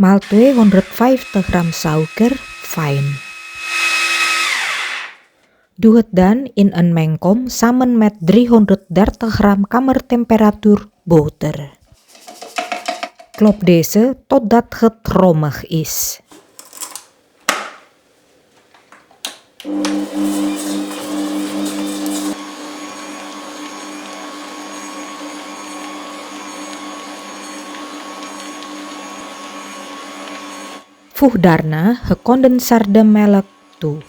Maal 250 gram suiker fijn. Doe het dan in een mengkom samen met 330 gram kamertemperatuur boter. Klop deze totdat het romig is. Voeg daarna gecondenseerde melk toe.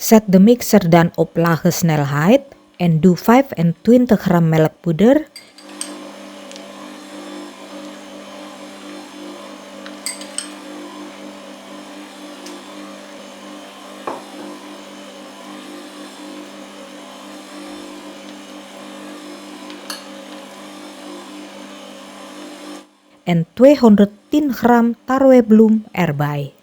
Zet de mixer dan op lage snelheid en doe 25 gram melkpoeder, en 210 gram tarwebloem erbij.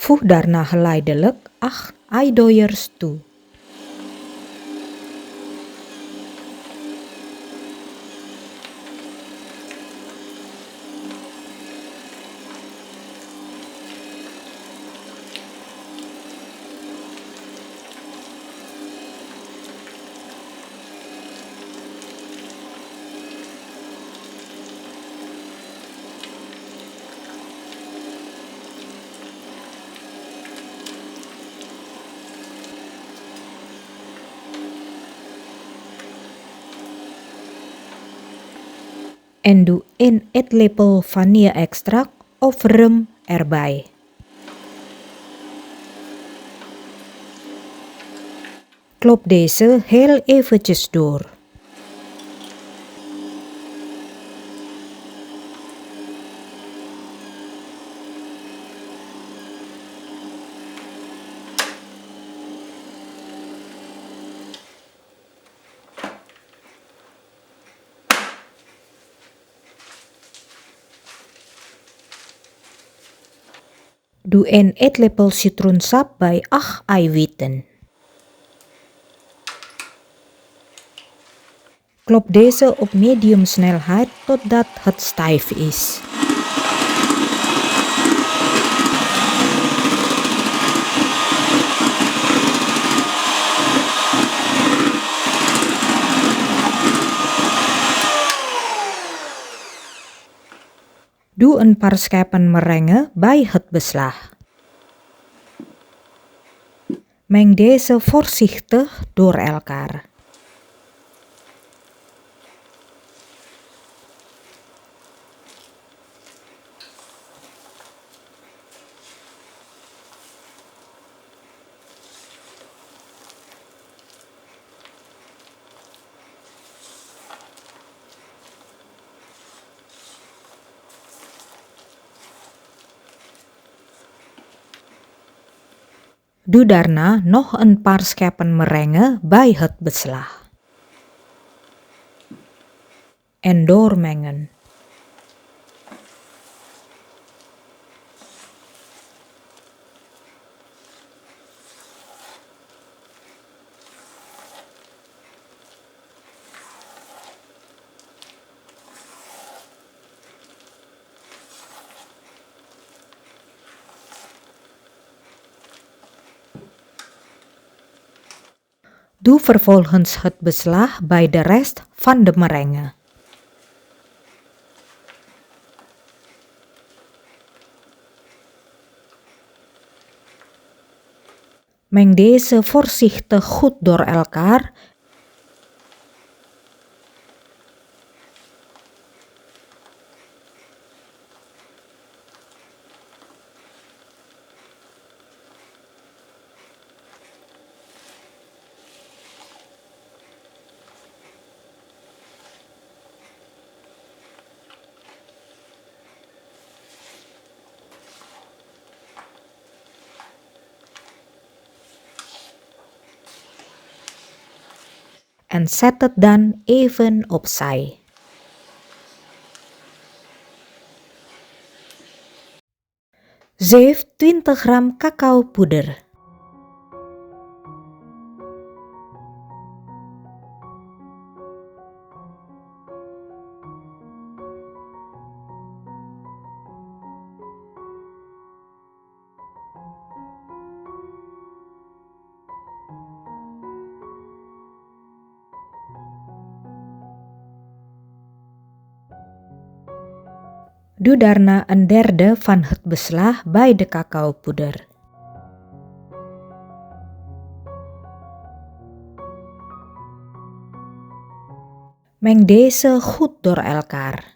Voeg daarna geleidelijk 8 eidoiers toe. En doe 1 eetlepel vanille-extract of rum erbij. Klop deze heel eventjes door. Doe 1 eetlepel citroensap bij 8 eiwitten. Klop deze op medium snelheid totdat het stijf is. Doe een paar schepen merengue bij het beslag. Meng deze voorzichtig door elkaar. Doe daarna nog een paar schepen merengue bij het beslag. En doormengen. Doe vervolgens het beslag bij de rest van de merengue. Meng deze voorzichtig goed door elkaar en zet het dan even opzij. Zeef 20 gram cacaopoeder. Doe daarna een derde van het beslag bij de cacaopoeder. Meng deze goed door elkaar.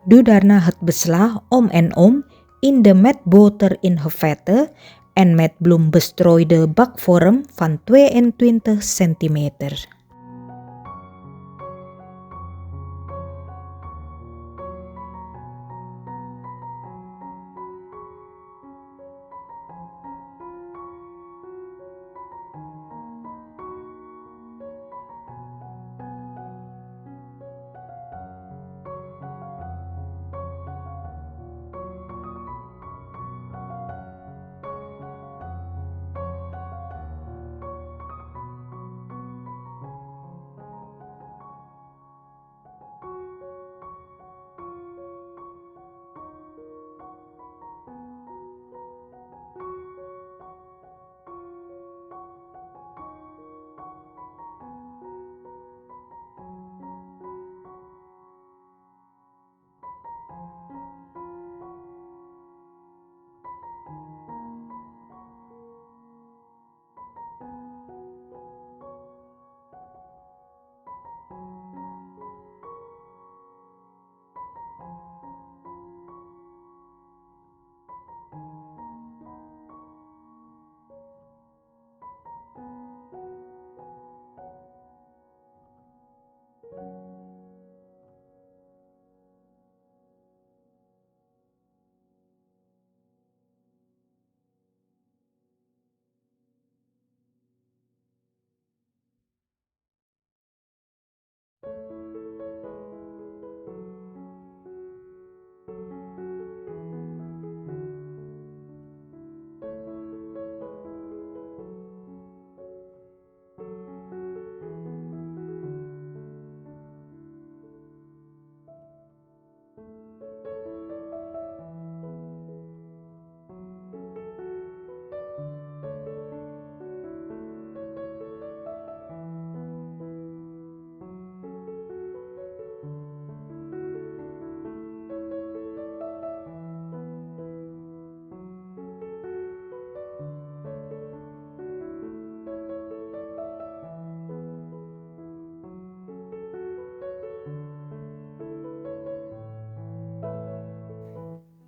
Doe daarna het beslag om en om in de met boter ingevette en met bloem bestrooide bakvorm van 22 cm.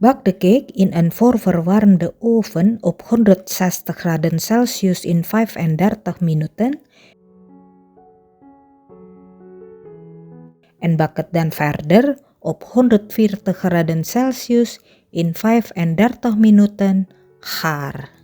Bak de cake in een voorverwarmde oven op 160 graden Celsius in 35 minuten en bak het dan verder op 140 graden Celsius in 35 minuten gaar.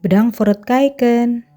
Bedankt voor het kijken.